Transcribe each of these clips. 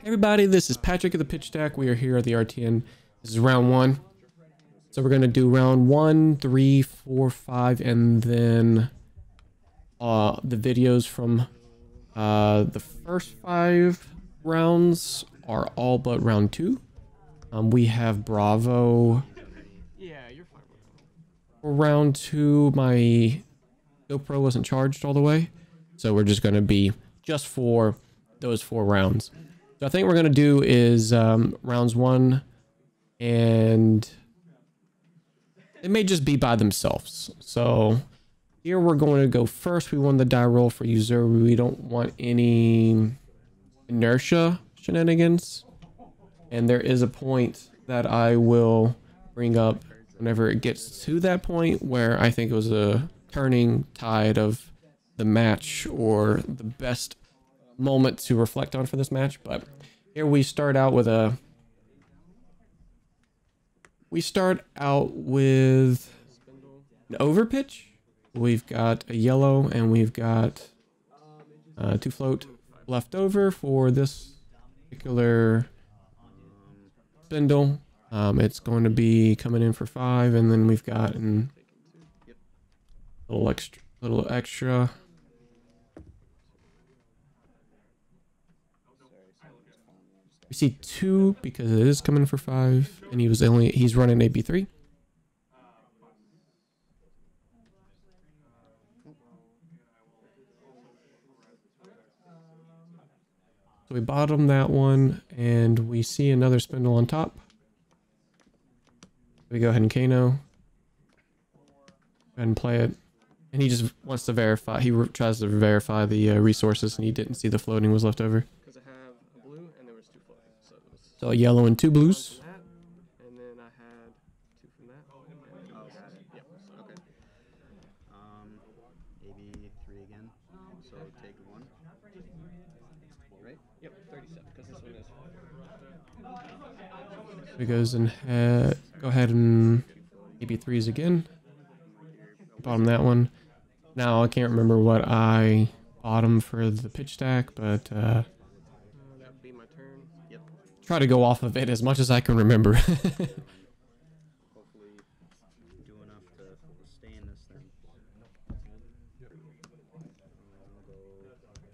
Everybody, this is Patrick of the Pitch Deck. We are here at the RTN. This is round one. So we're going to do round 1, 3, 4, 5, and then the videos from the first 5 rounds are all but round 2. We have Bravo. Yeah, you're fine. For round 2, my GoPro wasn't charged all the way. So we're just going to be just for those 4 rounds. So I think what we're going to do is rounds 1 and it may just be by themselves. So here we're going to go first. We won the die roll for user. We don't want any inertia shenanigans. And there is a point that I will bring up whenever it gets to that point where I think it was a turning tide of the match or the best moment to reflect on for this match. But here we start out with an overpitch. We've got a yellow and we've got 2 float left over for this particular spindle. It's going to be coming in for 5, and then we've got a little extra. We see 2 because it is coming for 5, and he's running AB3. So we bottom that one, and we see another spindle on top. We go ahead and Kano. Go ahead and play it. And he just wants to verify. He tries to verify the resources, and he didn't see the floating was left over. Because I have a blue and there was 2 floating. So a yellow and 2 blues. And then I had 2 from that. Yep. Okay. Maybe 3 again. So take 1. Right? Yep. 37. Because this one is. So he goes and go ahead and maybe 3s again. Bottom that one. Now I can't remember what I bottom for the pitch stack, but That would be my turn. Yep. try to go off of it as much as I can remember. Hopefully do enough to stay in this thing.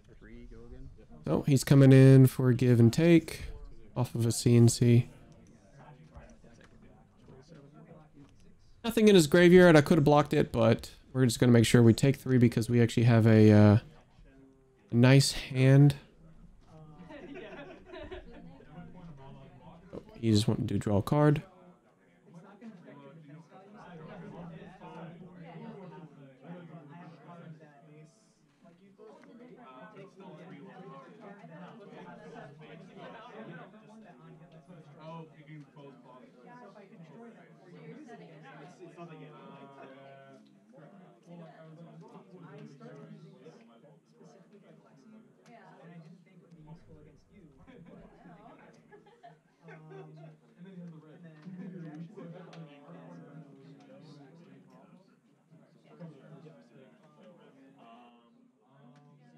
Go 3, go again. So he's coming in for a give and take off of a CNC. Nothing in his graveyard. I could have blocked it, but we're just going to make sure we take 3 because we actually have a nice hand. Oh, he just wanted to draw a card.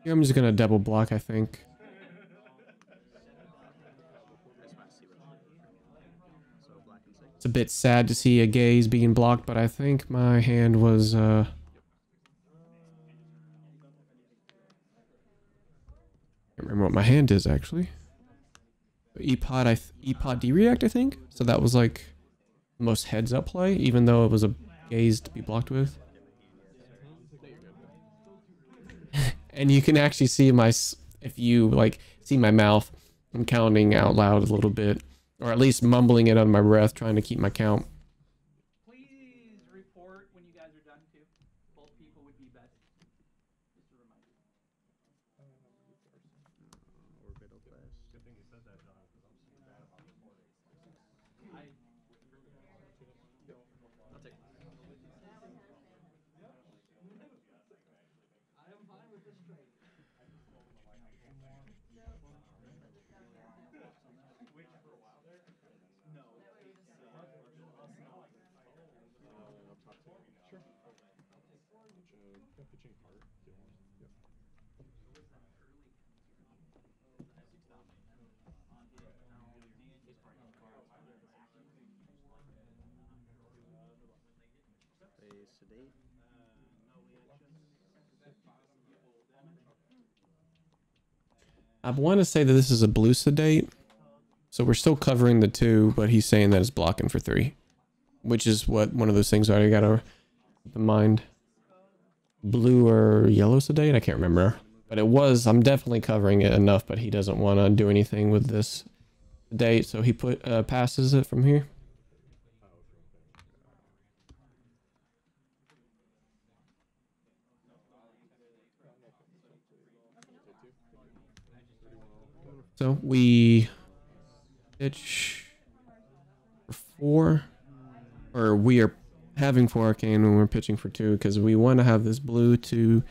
Here I'm just gonna double block, I think. It's a bit sad to see a gaze being blocked, but I think my hand was can't remember what my hand is actually. EPOD D-React, I think. So that was like the most heads up play, even though it was a gaze to be blocked with. And you can actually see if you like see my mouth, I'm counting out loud a little bit, or at least mumbling it under my breath, trying to keep my count. Please report when you guys are done too. Both people would be best. Just a reminder. Orbital class. Good thing you said that, John, because I'm super bad about this morning. I'll take 1. Pitching heart. Yep. Play sedate. I want to say that this is a blue sedate. So we're still covering the 2, but he's saying that it's blocking for 3. Which is what one of those things I gotta keep in mind. Blue or yellow sedate? I can't remember. But it was, I'm definitely covering it enough, but he doesn't want to do anything with this sedate, so he passes it from here. So we pitch for 4, or we are having 4 arcane when we're pitching for 2 because we want to have this blue to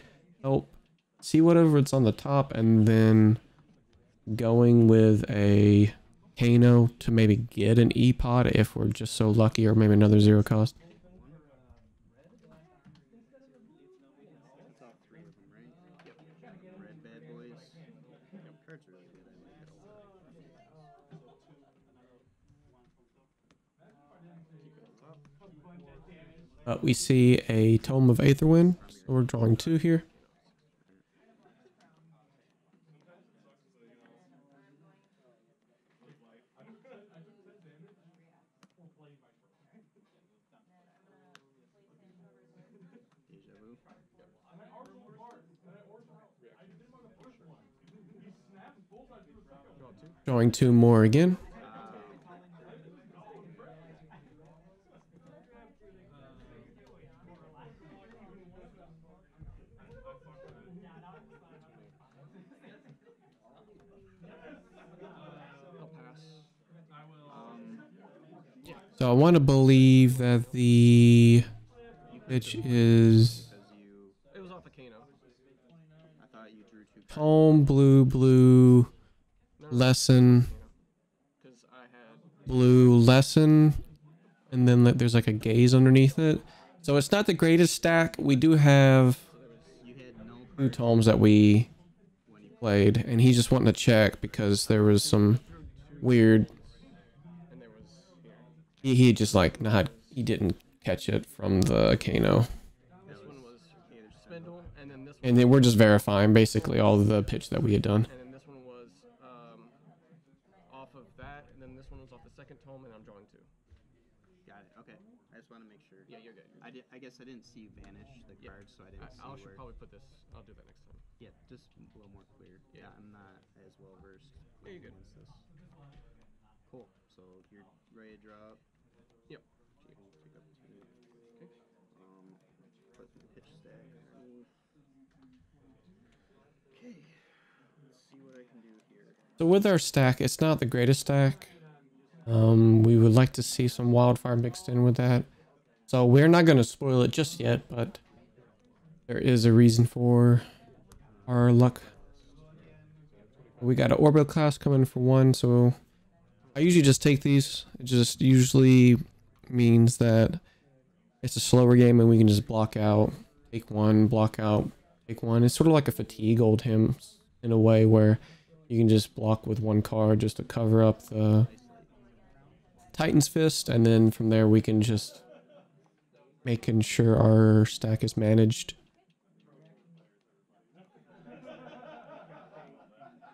help see whatever it's on the top, and then going with a Kano to maybe get an E-Pod if we're just so lucky, or maybe another 0 cost. That's all 3 of them, right? Yep. Red bad boys. Yep. Cards are really good. I like it a lot. We see a Tome of Aetherwind, so we're drawing 2 here. Deja vu. Drawing 2 more again. I'll pass. So I want to believe that the pitch is Because you, It was off a Kano. I thought you drew 2 cards. Tome, blue, No, lesson, because I had blue, lesson, and then there's like a gaze underneath it. So it's not the greatest stack. We do have You had no 2 cards tomes that we when you played, and he's just wanting to check because there was some weird. and there was here. He just like not. He didn't catch it from the Kano, This one was spindle, and then this one and then we're just verifying basically all of the pitch that we had done. and then this one was off of that, and then this one was off the second tome, and I'm drawing 2. got it. Okay. I just want to make sure. Yeah, you're good. I guess I didn't see you vanish the Yeah. cards, so I didn't see I where. should probably put this. I'll do that next time. Yeah, just a little more clear. Yeah. Yeah, I'm not as well versed Yeah, you're good. against this. Cool. So you're ready to drop. Yep. You can pick up 2. Okay. Put the pitch stack underneath. Okay. Let's see what I can do here. So with our stack, it's not the greatest stack. We would like to see some wildfire mixed in with that. So we're not going to spoil it just yet, but there is a reason for our luck. We got an orbital class coming for 1, so I usually just take these. It just usually means that it's a slower game and we can just block out, take 1, block out, take 1. It's sort of like a fatigue old hymns in a way where you can just block with 1 card just to cover up the Titan's Fist, and then from there we can just making sure our stack is managed.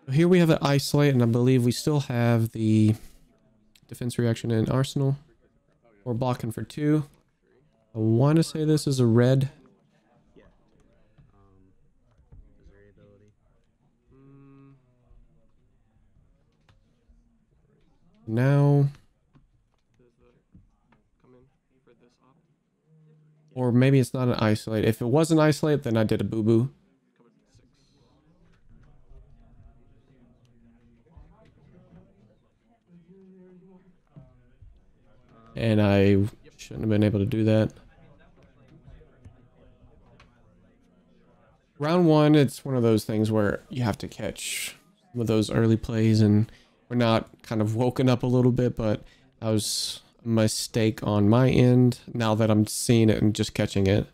So here we have an isolate, and I believe we still have the defense reaction in arsenal. We're blocking for 2. I want to say this is a red. Yeah. Is there ability? Now, Does the come in for this op? or maybe it's not an isolate. If it was an isolate, then I did a boo-boo. Covered 6. And I shouldn't have been able to do that. Round 1, it's one of those things where you have to catch some of those early plays, and we're not kind of woken up a little bit, but that was a mistake on my end. Now that I'm seeing it and just catching it.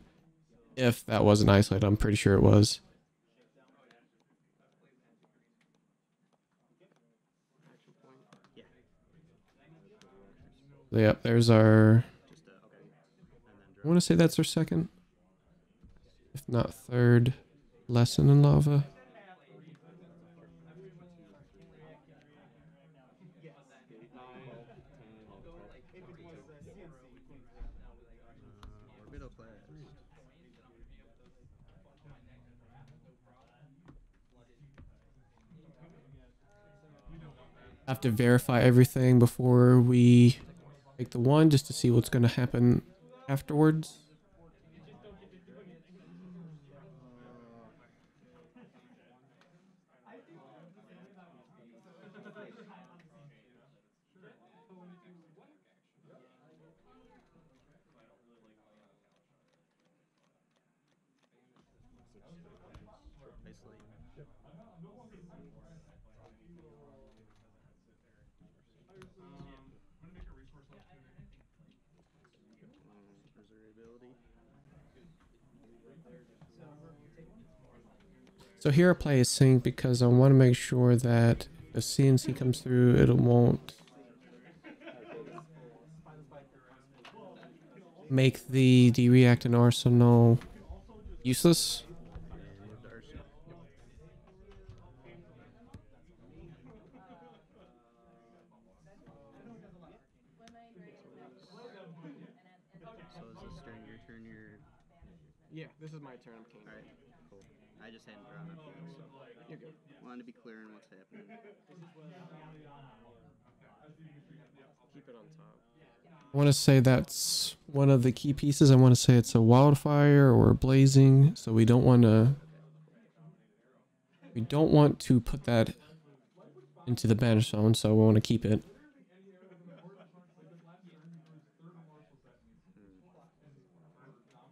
If that was an isolate, I'm pretty sure it was. Action point. Yeah. Yep, there's our Just okay. And then I want to say that's our second, if not third, lesson in lava. Orbital class. Have to verify everything before we take the one, just to see what's going to happen afterwards. Isolate. Preservability. So here I play a sync because I want to make sure that if CNC comes through, it won't make the D-React and Arsenal useless. Moved to Arsenal. So is this during your turn? Yeah, this is my turn. I'm king. All right. Cool. I just hadn't drawn up yet, so You're good. wanted to be clear on what's happening. Keep it on top. I want to say that's one of the key pieces. I want to say it's a wildfire or a blazing, so we don't want to put that into the banish zone, so we want to keep it.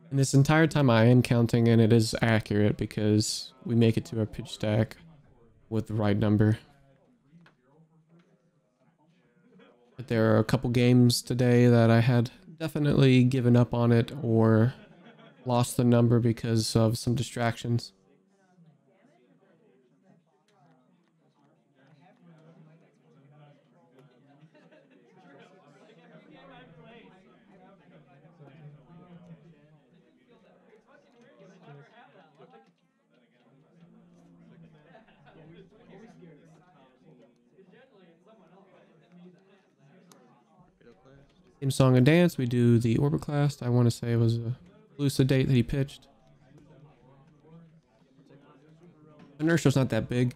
And this entire time I am counting, and it is accurate because we make it to our pitch stack with the right number. But there are a couple games today that I had definitely given up on it or lost the number because of some distractions. Orbital class. Same song and dance, we do the orbit class. I want to say it was a lucid date that he pitched. Inertia's not that big.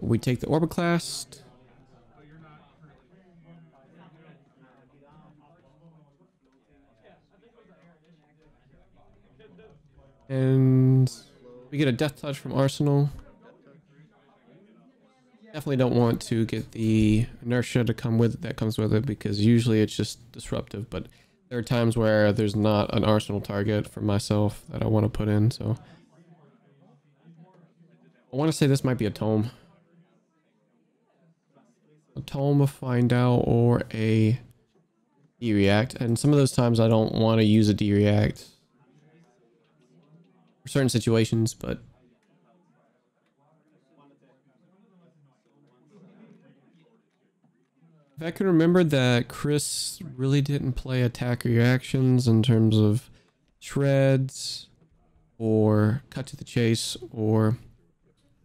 We take the orbit class. And we get a death touch from Arsenal. Definitely don't want to get the inertia to come with that comes with it, because usually it's just disruptive, but there are times where there's not an Arsenal target for myself that I want to put in, so I want to say this might be a tome. A tome, a find out, or a D-React, and some of those times I don't want to use a D-React for certain situations, but if I can remember that Chris really didn't play attack reactions in terms of shreds or cut to the chase or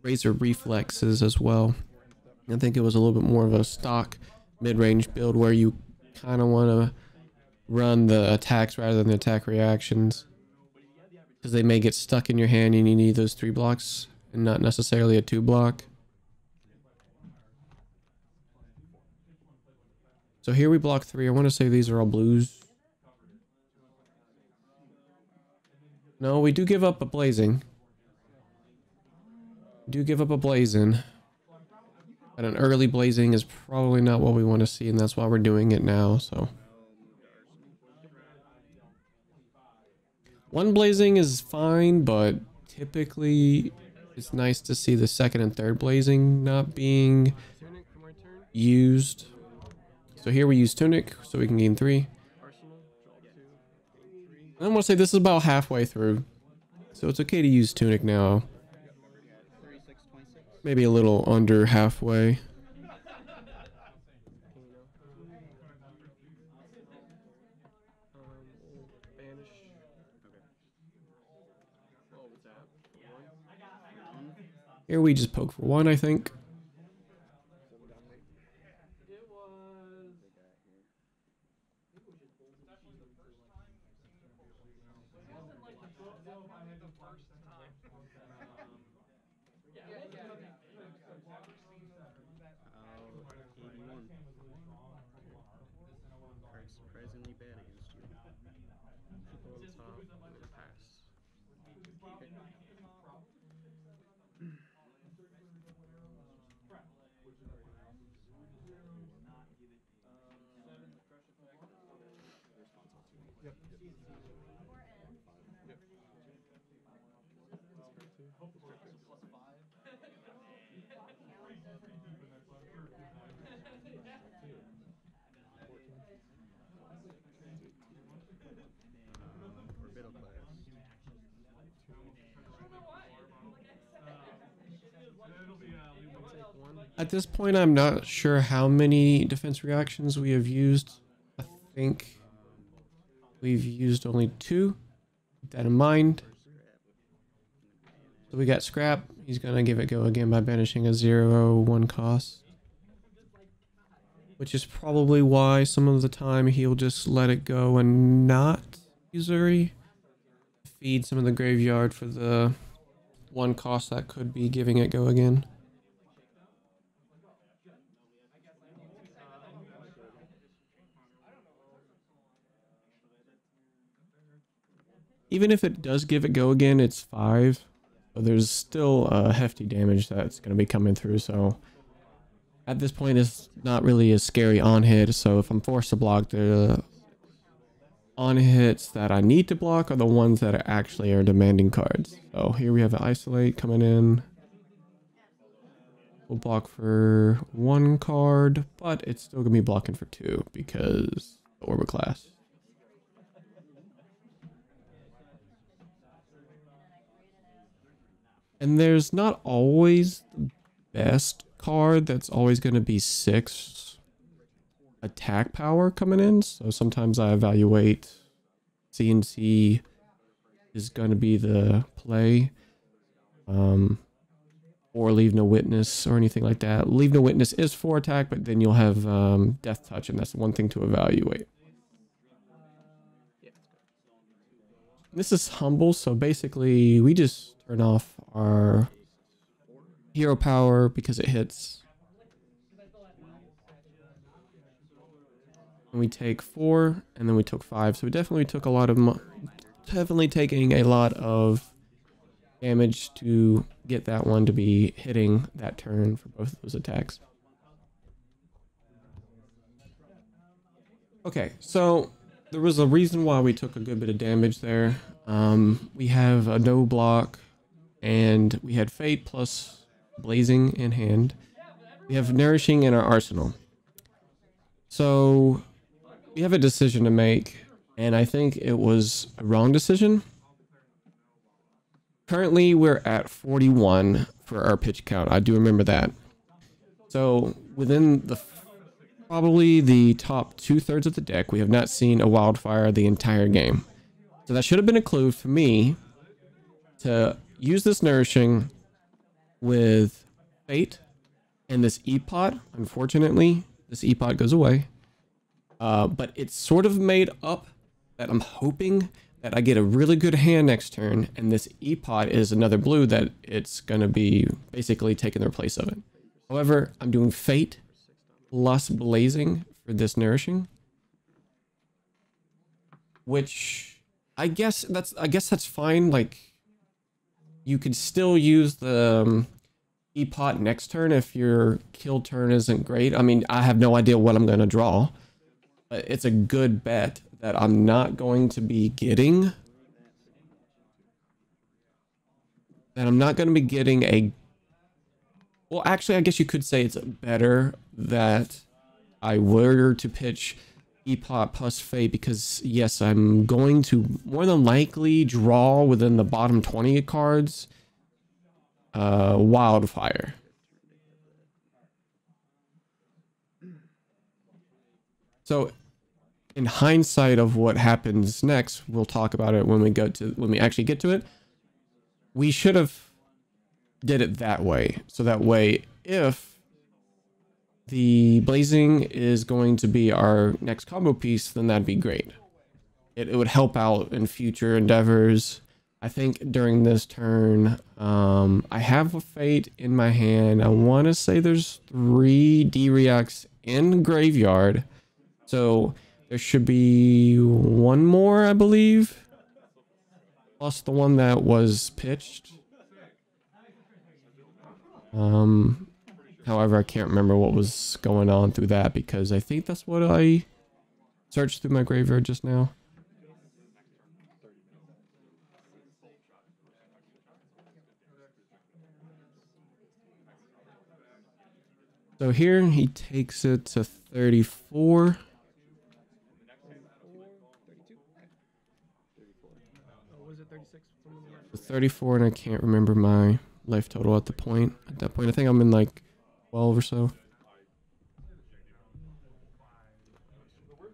razor reflexes as well. I think it was a little bit more of a stock mid-range build where you kind of want to run the attacks rather than the attack reactions, because they may get stuck in your hand and you need those 3 blocks and not necessarily a 2 block. So here we block 3. I want to say these are all blues. No, we do give up a blazing. We do give up a blazing. But an early blazing is probably not what we want to see, and that's why we're doing it now, so. One blazing is fine, but typically it's nice to see the second and third blazing not being Tunic for my turn. used. So here we use Tunic, so we can gain 3. Arsenal. Draw 2. Gain 3. I want to say this is about halfway through, so it's okay to use Tunic now. 36, 26. Maybe a little under halfway. Here we just poke for 1, I think. It was. Wasn't like the book that I had the first time. Yeah, it was okay. 81. Card's surprisingly bad against you. Go to the top and then pass. For middle class. Take 1. At this point, I'm not sure how many defense reactions we have used. I think we've used only 2. Keep that in mind. So we got scrap. He's gonna give it go again by banishing a 0/1 cost. Which is probably why some of the time he'll just let it go and not use Uri. Feed some of the graveyard for the 1 cost that could be giving it go again. Even if it does give it go again, it's 5. So there's still hefty damage that's going to be coming through. So at this point, it's not really a scary on hit. So if I'm forced to block, the on hits that I need to block are the ones that actually are demanding cards. So here we have an isolate coming in. We'll block for 1 card, but it's still going to be blocking for 2 because the Orba class. And there's not always the best card that's always going to be 6 attack power coming in. So sometimes I evaluate CNC is going to be the play. Or Leave No Witness or anything like that. Leave No Witness is 4 attack, but then you'll have Death Touch, and that's one thing to evaluate. This is humble, so basically we just turn off our hero power because it hits. And we take 4, and then we took 5. So we definitely took a lot of, definitely taking a lot of damage to get that one to be hitting that turn for both of those attacks. Okay, so there was a reason why we took a good bit of damage there. We have a no block, and we had Fate plus Blazing in hand. We have Nourishing in our arsenal. So we have a decision to make, and I think it was a wrong decision. Currently, we're at 41 for our pitch count. I do remember that. So within the probably the top 2/3 of the deck, we have not seen a wildfire the entire game. So that should have been a clue for me to use this Nourishing with Fate and this E-Pot. Unfortunately, this E-Pot goes away. But it's sort of made up that I'm hoping that I get a really good hand next turn, and this E-Pot is another blue that it's going to be basically taking the place of it. However, I'm doing Fate plus Blazing for this Nourishing, which I guess that's fine. Like, you could still use the E-Pot next turn if your kill turn isn't great. I mean, I have no idea what I'm going to draw, but it's a good bet that I'm not going to be getting. That I'm not going to be getting a... Well, actually, I guess you could say it's better that I were to pitch E-Pot plus Fate, because yes, I'm going to more than likely draw within the bottom 20 cards Wildfire. So in hindsight of what happens next, we'll talk about it when we actually get to it. We should have did it that way. So that way, if the blazing is going to be our next combo piece, then that'd be great. It would help out in future endeavors. I think during this turn, I have a fate in my hand. I want to say there's 3 D-reacts in graveyard. So there should be 1 more, I believe. Plus the one that was pitched. However, I can't remember what was going on through that because I think that's what I searched through my graveyard just now. So here he takes it to 34. 34, and I can't remember my life total at that point. I think I'm in like 12 or so.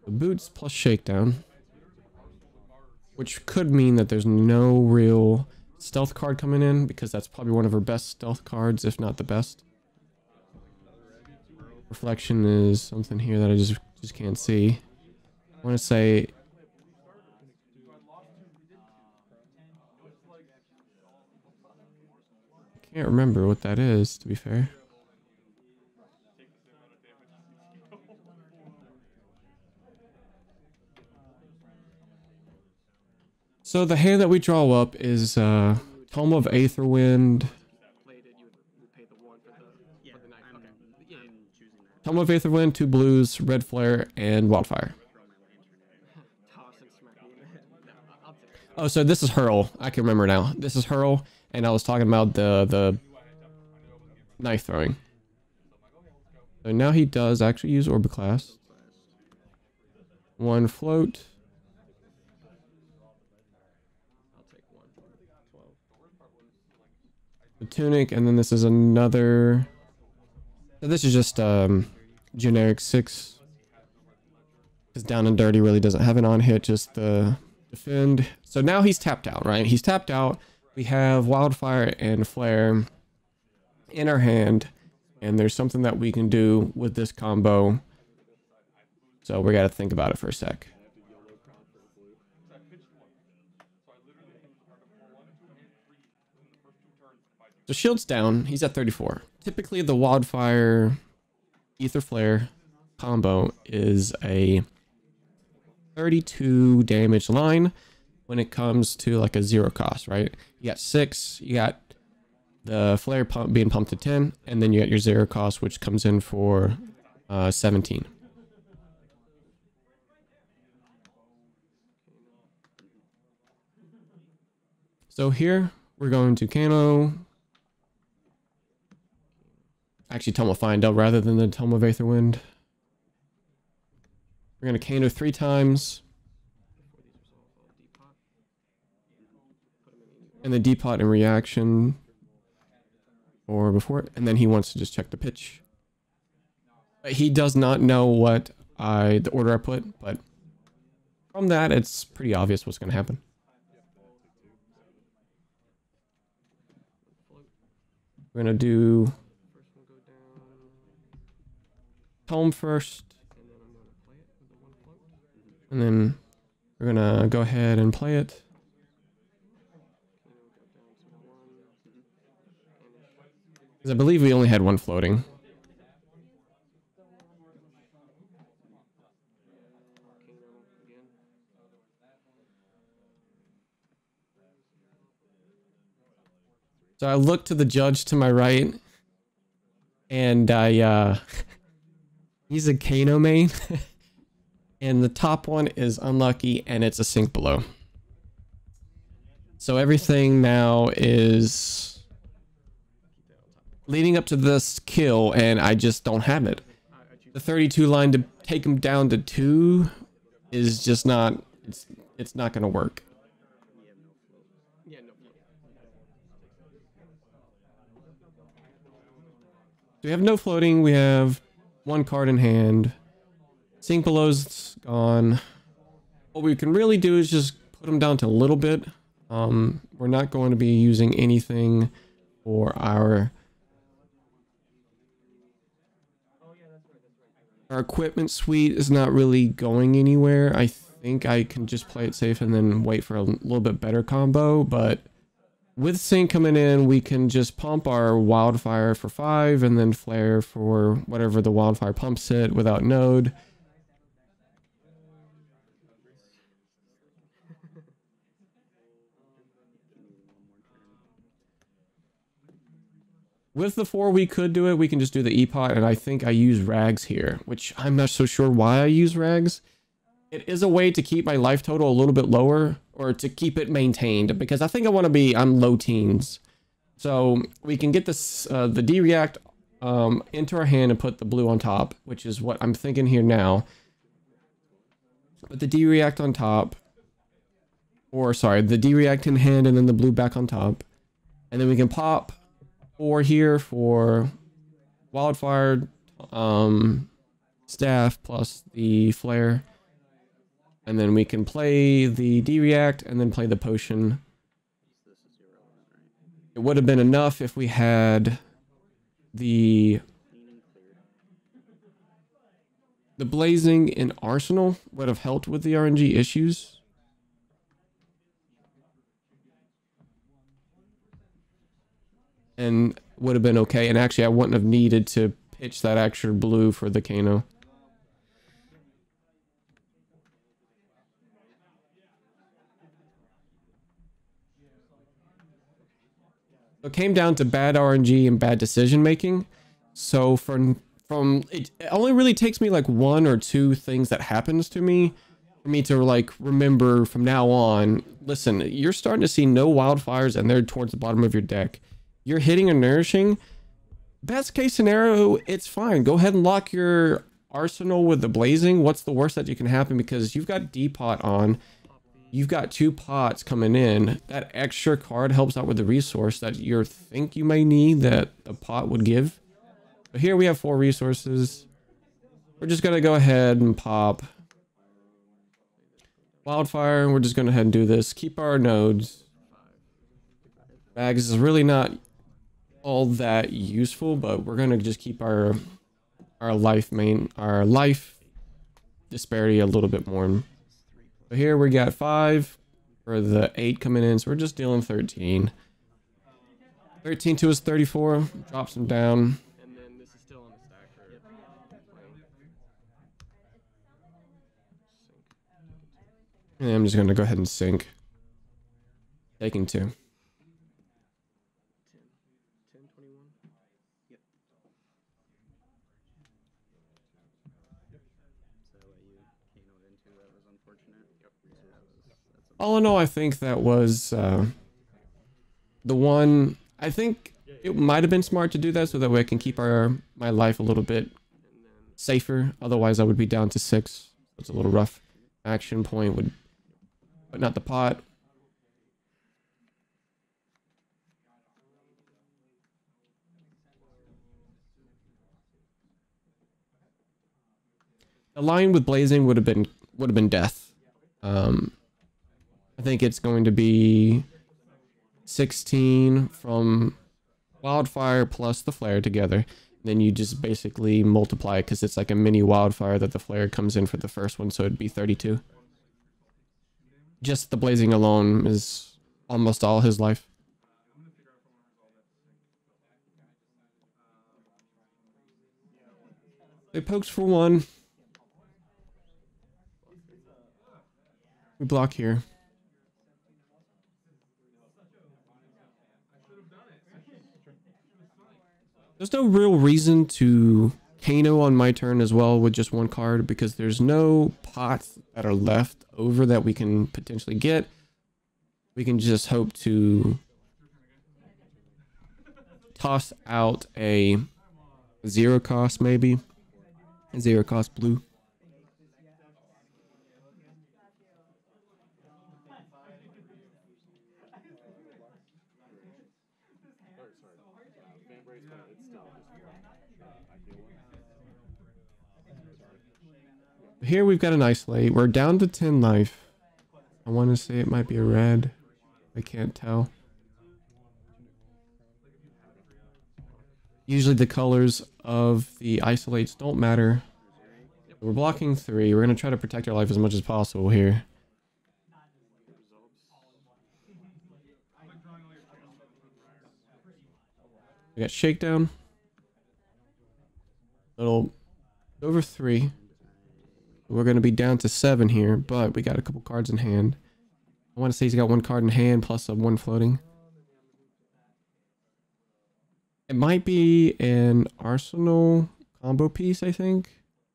The boots plus shakedown, which could mean that there's no real stealth card coming in because that's probably one of her best stealth cards, if not the best. Reflection is something here that I just can't see. I want to say I can't remember what that is, to be fair. So the hand that we draw up is Tome of Aetherwind. Tome of Aetherwind, 2 blues, red flare, and wildfire. Oh, so this is Hurl. I can remember now. This is Hurl, and I was talking about the knife throwing. So now he does actually use Orbiclast. 1 float. The tunic, and then this is another. So this is just generic 6. Because Down and Dirty really doesn't have an on hit, just the defend. So now he's tapped out, right? He's tapped out. We have Wildfire and Flare in our hand, and there's something that we can do with this combo. So we got to think about it for a sec. So shield's down. He's at 34. Typically, the Wildfire Ether Flare combo is a 32 damage line when it comes to like a 0 cost, right? You got 6, you got the flare pump being pumped to 10, and then you got your 0 cost, which comes in for 17. So here we're going to Kano. Actually, Tome of Find-Out rather than the Tome of Aetherwind. We're going to Kano 3 times. And the depot in reaction. Or before it. And then he wants to just check the pitch. But he does not know what the order I put. But from that, it's pretty obvious what's going to happen. We're going to do Tome first. And then we're going to go ahead and play it. Because I believe we only had 1 floating. So I look to the judge to my right, and he's a Kano main, and the top one is unlucky, and it's a sink below. So everything now is leading up to this kill, and I just don't have it. The 32 line to take him down to 2 is just not, it's not going to work. So we have no floating, we have 1 card in hand. Sink below's gone. What we can really do is just put him down to a little bit. We're not going to be using anything for our equipment suite is not really going anywhere. I think I can just play it safe and then wait for a little bit better combo, but with sync coming in, we can just pump our wildfire for 5 and then flare for whatever the wildfire pumps it without node. With the 4, we could do it. We can just do the E-pot, and I think I use rags here, which I'm not so sure why I use rags. It is a way to keep my life total a little bit lower, or to keep it maintained, because I think I want to be on low teens. So we can get this, the D-React into our hand and put the blue on top, which is what I'm thinking here now. Put the D-React on top. Or, sorry, the D-React in hand and then the blue back on top. And then we can pop 4 here for wildfire, staff plus the flare. And then we can play the D-React and then play the potion. It would have been enough if we had the blazing in Arsenal would have helped with the RNG issues. And would have been okay. And actually, I wouldn't have needed to pitch that extra blue for the Kano. So it came down to bad RNG and bad decision making. So from it only really takes me like 1 or 2 things that happens to me for me to like remember from now on. Listen, you're starting to see no wildfires and they're towards the bottom of your deck. You're hitting and nourishing. Best case scenario, it's fine. Go ahead and lock your arsenal with the blazing. What's the worst that you can happen? Because you've got D-Pot on. You've got 2 pots coming in. That extra card helps out with the resource that you think you may need that the pot would give. But here we have 4 resources. We're just going to go ahead and pop wildfire. And we're just going to go ahead and do this. Keep our nodes. Bags is really not all that useful, but we're going to just keep our life disparity a little bit more. So here we got 5 for the 8 coming in, so we're just dealing 13. 13 to his 34, drops him down. And then this is still on the stack for playing. And I'm just going to go ahead and sync. Taking 2. 10, 21. Yep. So you keynote into that was unfortunate. Yep. That's All in all, I think that was the one. I think it might have been smart to do that so that way I can keep my life a little bit safer. Otherwise, I would be down to 6. It's a little rough. Action point would, but not the pot. The line with blazing would have been death. I think it's going to be 16 from wildfire plus the flare together. Then you just basically multiply it because it's like a mini wildfire that the flare comes in for the first one, so it'd be 32. Just the blazing alone is almost all his life. They pokes for 1. We block here. There's no real reason to Kano on my turn as well with just 1 card because there's no pots that are left over that we can potentially get. We can just hope to toss out a 0 cost maybe. A 0 cost blue. Here we've got an isolate. We're down to 10 life. I want to say it might be a red. I can't tell. Usually the colors of the isolates don't matter. We're blocking 3. We're going to try to protect our life as much as possible here. We got shakedown. Little over 3. We're going to be down to 7 here, but we got a couple cards in hand. I want to say he's got 1 card in hand plus a 1 floating. It might be an Arsenal combo piece, I think.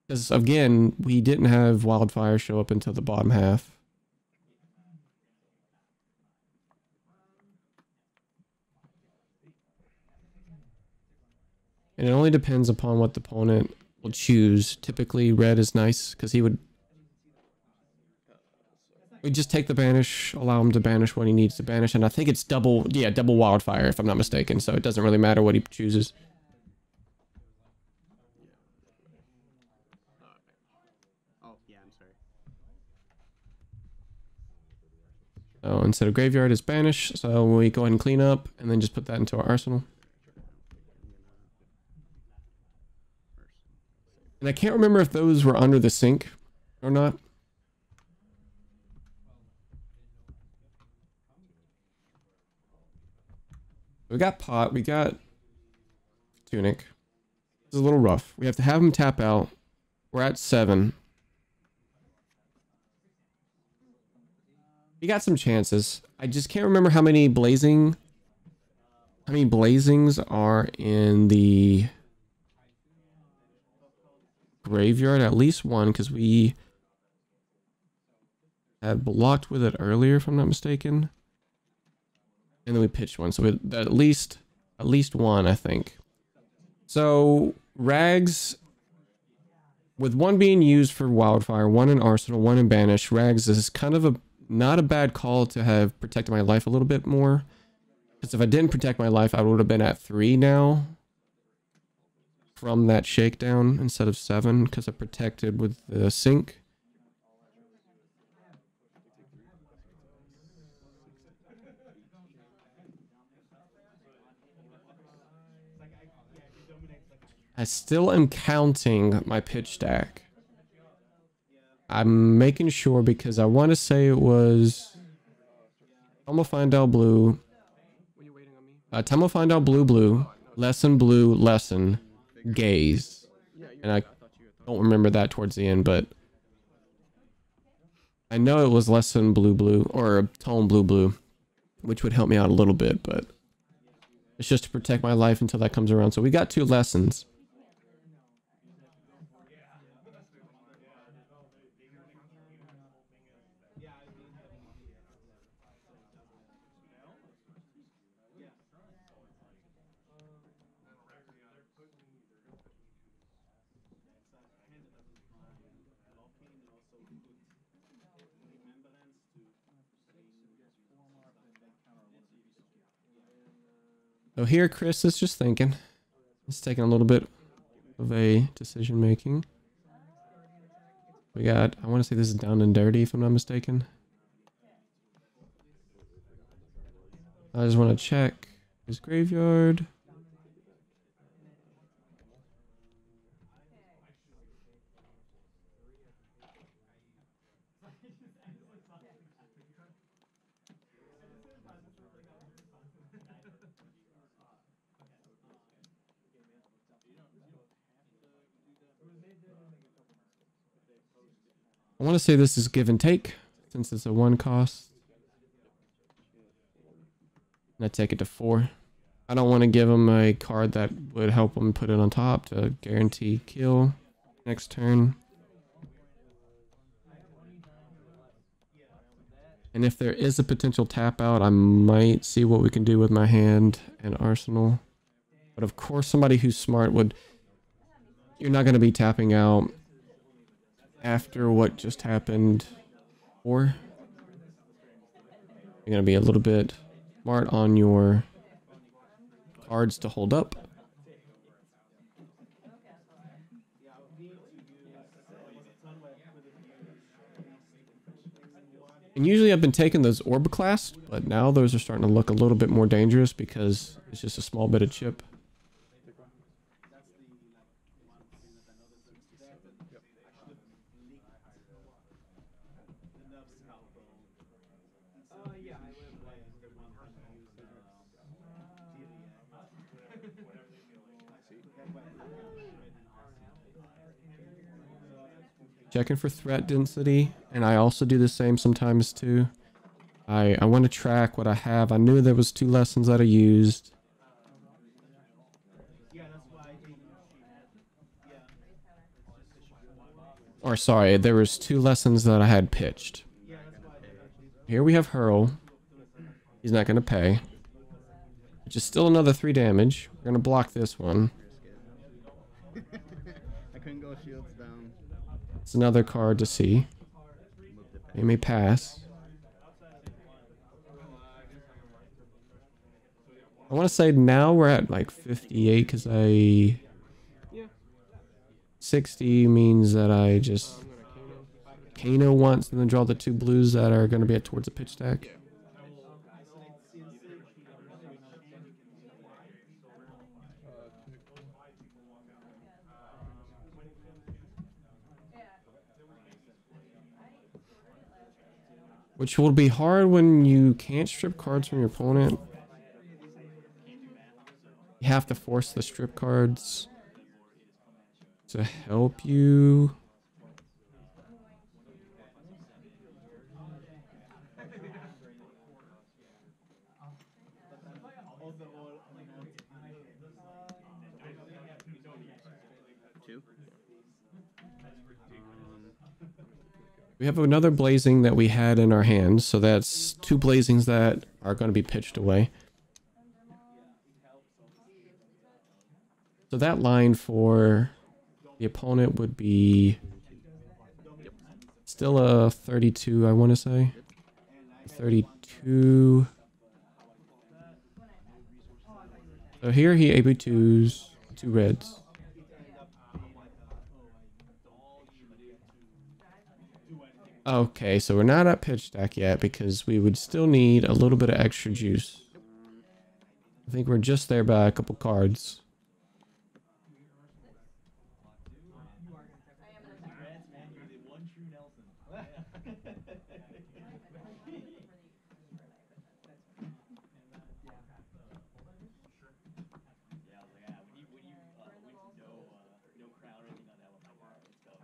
Because, again, we didn't have Wildfire show up until the bottom half. And it only depends upon what the opponent will choose. Typically, red is nice, because he would... We just take the banish, allow him to banish what he needs to banish, and I think it's double, yeah, double Wildfire, if I'm not mistaken, so it doesn't really matter what he chooses. Oh, yeah, I'm sorry. So instead of graveyard, it's banish, so we go ahead and clean up, and then just put that into our arsenal. And I can't remember if those were under the sink or not. We got pot, we got tunic. This is a little rough. We have to have him tap out. We're at 7. We got some chances. I just can't remember how many blazings are in the graveyard. At least 1, because we had blocked with it earlier, if I'm not mistaken. And then we pitched 1, so we had at least 1, I think. So Rags, with 1 being used for Wildfire, 1 in Arsenal, 1 in Banish, Rags is kind of not a bad call to have protected my life a little bit more. Because if I didn't protect my life, I would have been at 3 now from that shakedown instead of 7, because I protected with the sink. I still am counting my pitch stack. I'm making sure because I want to say it was Tamofindal blue. Tamofindal blue, lesson blue, lesson, gaze. And I don't remember that towards the end, but I know it was lesson blue, or tone blue, which would help me out a little bit, but it's just to protect my life until that comes around. So we got 2 lessons. So here, Chris is just thinking. He's taking a little bit of a decision making. We got, I want to say this is down and dirty, if I'm not mistaken. I just want to check his graveyard. I want to say this is give and take, since it's a 1 cost. And I take it to 4. I don't want to give him a card that would help him put it on top to guarantee kill next turn. And if there is a potential tap out, I might see what we can do with my hand and arsenal. But of course, somebody who's smart would... You're not going to be tapping out after what just happened, or you're going to be a little bit smart on your cards to hold up. And usually I've been taking those Orbiclast, but now those are starting to look a little bit more dangerous because it's just a small bit of chip. checking for threat density, and I also do the same sometimes too. I want to track what I have. I knew there was 2 lessons that I used. Or sorry, there was 2 lessons that I had pitched. Here we have Hurl. He's not going to pay. Which is still another 3 damage. We're going to block this one. I couldn't go shields down. It's another card to see. They may pass. I want to say now we're at like 58 because I... 60 means that I just Kano once and then draw the 2 blues that are going to be at towards the pitch stack. Which will be hard when you can't strip cards from your opponent. You have to force the strip cards to help you. We have another blazing that we had in our hands, so that's 2 blazings that are going to be pitched away. So that line for the opponent would be still a 32, I want to say. 32. So here he AB2s, 2 reds. Okay, so we're not at pitch stack yet because we would still need a little bit of extra juice. I think we're just there by a couple cards.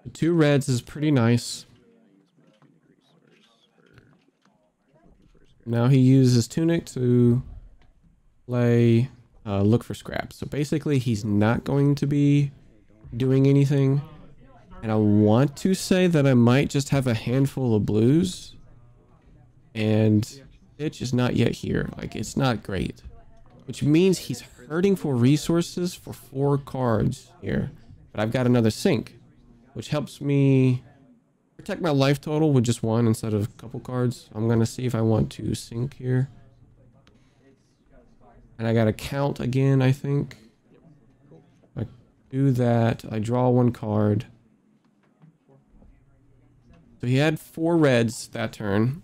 The 2 reds is pretty nice. Now he uses Tunic to play look for scraps. So basically he's not going to be doing anything. And I want to say that I might just have a handful of blues. And pitch is not yet here. Like, it's not great. Which means he's hurting for resources for 4 cards here. But I've got another sink, which helps me protect my life total with just 1 instead of a couple cards. I'm gonna see if I want to sink here. And I gotta count again, I think. If I do that, I draw 1 card. So he had 4 reds that turn.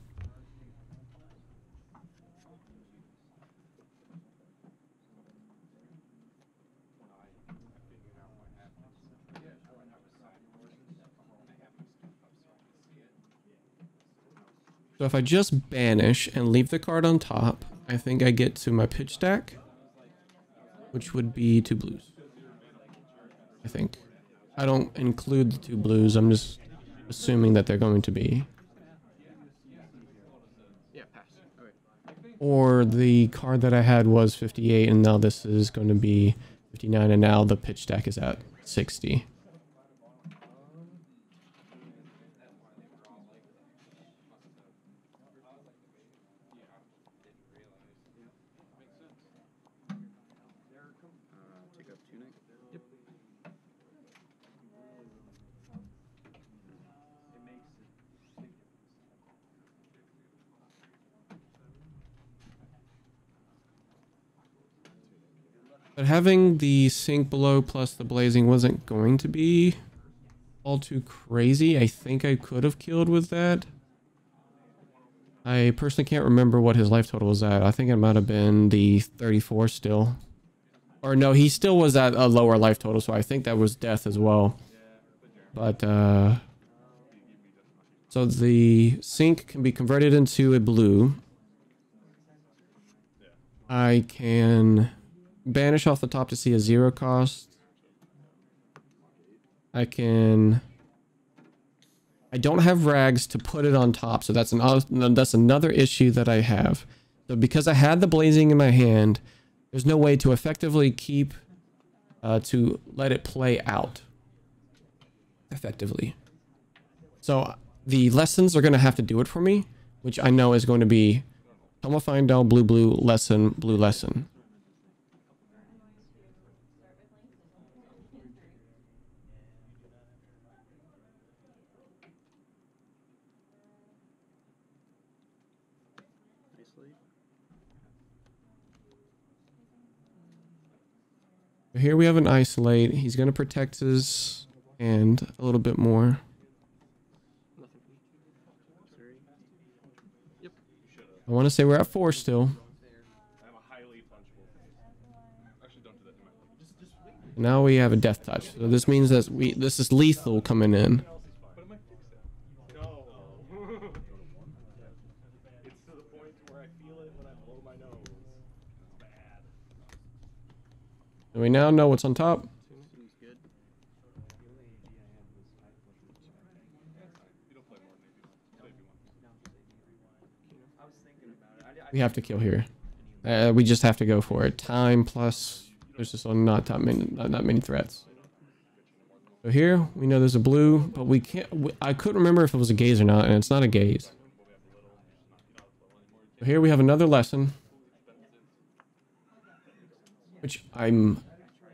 So if I just banish and leave the card on top, I think I get to my pitch stack, which would be 2 blues. I think. I don't include the 2 blues, I'm just assuming that they're going to be. Yeah, pass. Okay. Or the card that I had was 58 and now this is going to be 59 and now the pitch stack is at 60. Take up Tunic. Yep. But having the sink below plus the blazing wasn't going to be all too crazy. I think I could have killed with that. I personally can't remember what his life total was at. I think it might have been the 34 still. Or no, he still was at a lower life total, so I think that was death as well. But, so the sink can be converted into a blue. I can banish off the top to see a 0 cost. I can I don't have rags to put it on top, so that's another issue that I have. So because I had the blazing in my hand, there's no way to effectively keep to let it play out effectively. So the lessons are going to have to do it for me, which I know is going to be Toma Findell, blue, blue, lesson, blue, lesson. Nicely. So here we have an isolate. He's going to protect his hand a little bit more. Nothing. 3. Yep. I want to say we're at 4 still. I have a highly punchable face. Actually, don't do that to my just wait. Now we have a death touch. So this means that this is lethal coming in. But am I fixed that? No. It's to the point where I feel it when I blow my nose. It's bad. And we now know what's on top. Seems good. You don't play more than if you want. We have to kill here. We just have to go for it. Time plus. There's just not that many threats. So here we know there's a blue, but we can't. I couldn't remember if it was a gaze or not, and it's not a gaze. So here we have another lesson, which I'm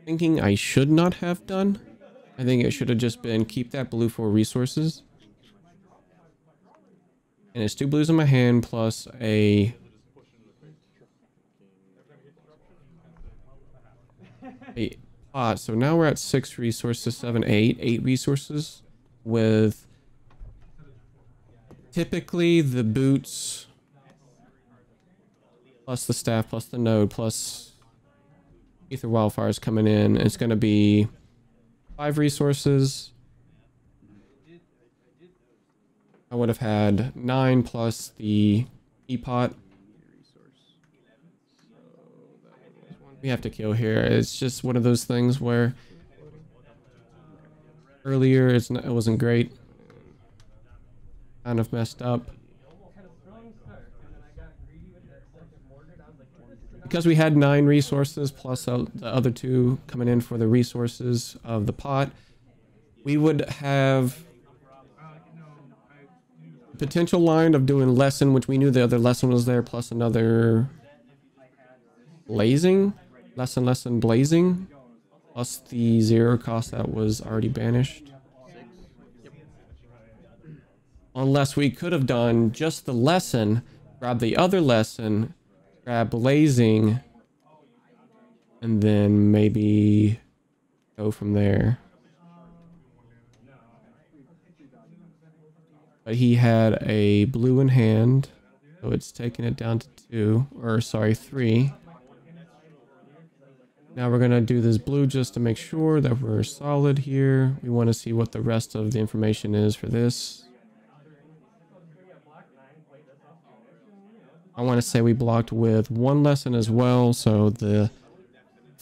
thinking I should not have done. I think it should have just been keep that blue for resources. And it's 2 blues in my hand plus a so now we're at 6 resources, 7, 8 resources with typically the boots plus the staff plus the node plus ether wildfires coming in. It's going to be 5 resources. I would have had 9 plus the e-pot. We have to kill here. It's just one of those things where earlier it wasn't great. Kind of messed up. Because we had 9 resources plus the other 2 coming in for the resources of the pot, we would have potential line of doing lesson, which we knew the other lesson was there, plus another blazing. Lesson blazing, plus the 0 cost that was already banished. 6. Yep. Unless we could have done just the lesson, grab the other lesson, grab blazing, and then maybe go from there. But he had a blue in hand, so it's taking it down to 2, or sorry, 3. Now we're going to do this blue just to make sure that we're solid here. We want to see what the rest of the information is for this. I want to say we blocked with 1 lesson as well. So the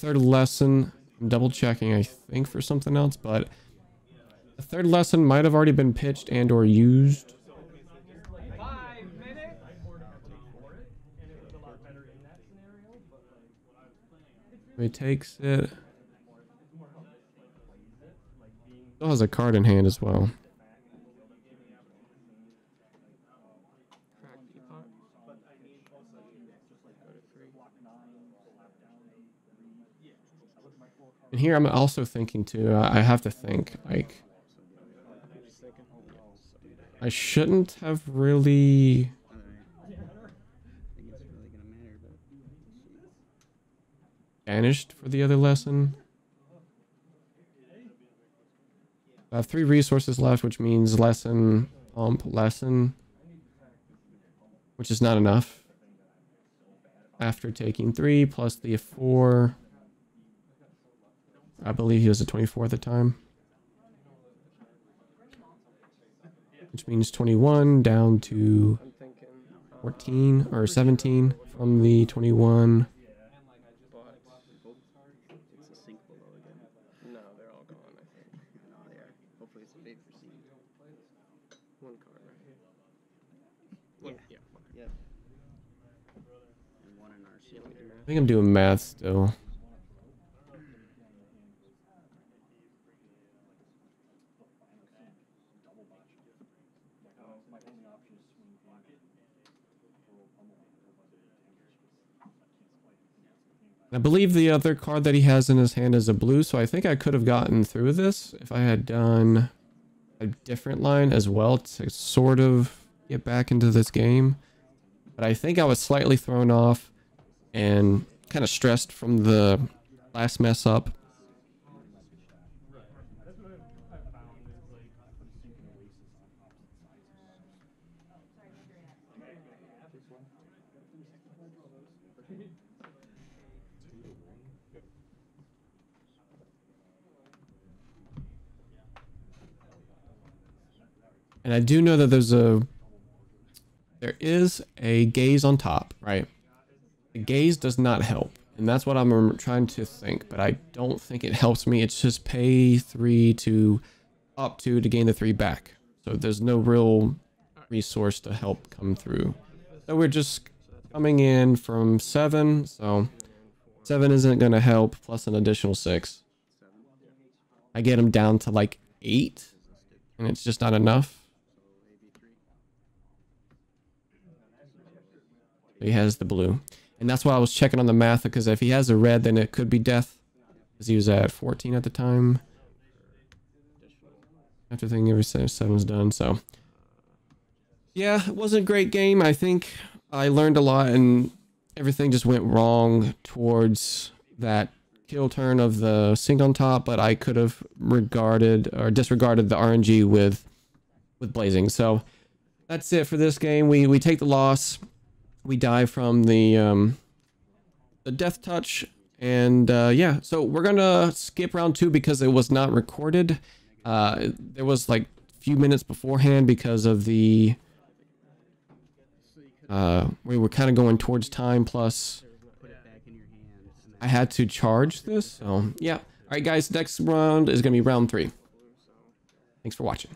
3rd lesson, I'm double checking, I think for something else, but the 3rd lesson might have already been pitched and or used. 5 minutes. He takes it. Still has a card in hand as well. Crack teapot. Go to 3. And here I'm also thinking too, I have to think, like, I shouldn't have really I think it's really gonna matter, but banished for the other lesson. I have 3 resources left, which means lesson, pump, lesson, which is not enough. After taking 3 plus the 4, I believe he was a 24 at the time, which means 21 down to I'm thinking 14 or 17 from the 21. but it's a sink below again. no, they're all gone, I think. No, they are. Hopefully it's a bait for seed. One card, right? One, yeah. One card. Yep. And one in our Yeah, let me do I math. think I'm doing math still. I believe the other card that he has in his hand is a blue, so I think I could have gotten through this if I had done a different line as well to sort of get back into this game. But I think I was slightly thrown off and kind of stressed from the last mess up. And I do know that there is a gaze on top, right? The gaze does not help. And that's what I'm trying to think, but I don't think it helps me. It's just pay 3 to up 2 to gain the 3 back. So there's no real resource to help come through. So we're just coming in from 7. So 7 isn't going to help, plus an additional 6. I get him down to like 8, and it's just not enough. He has the blue. And that's why I was checking on the math, because if he has a red, then it could be death. Because he was at 14 at the time. After thinking every 7's done, so. Yeah, it wasn't a great game. I think I learned a lot, and everything just went wrong towards that kill turn of the sink on top, but I could have regarded or disregarded the RNG with blazing. So that's it for this game. We take the loss. We die from the death touch, and yeah, so we're gonna skip round 2 because it was not recorded. There was like a few minutes beforehand because of the we were kind of going towards time, plus Put it back in your hand. And I had to charge this. So yeah, all right guys, next round is gonna be round 3. Thanks for watching.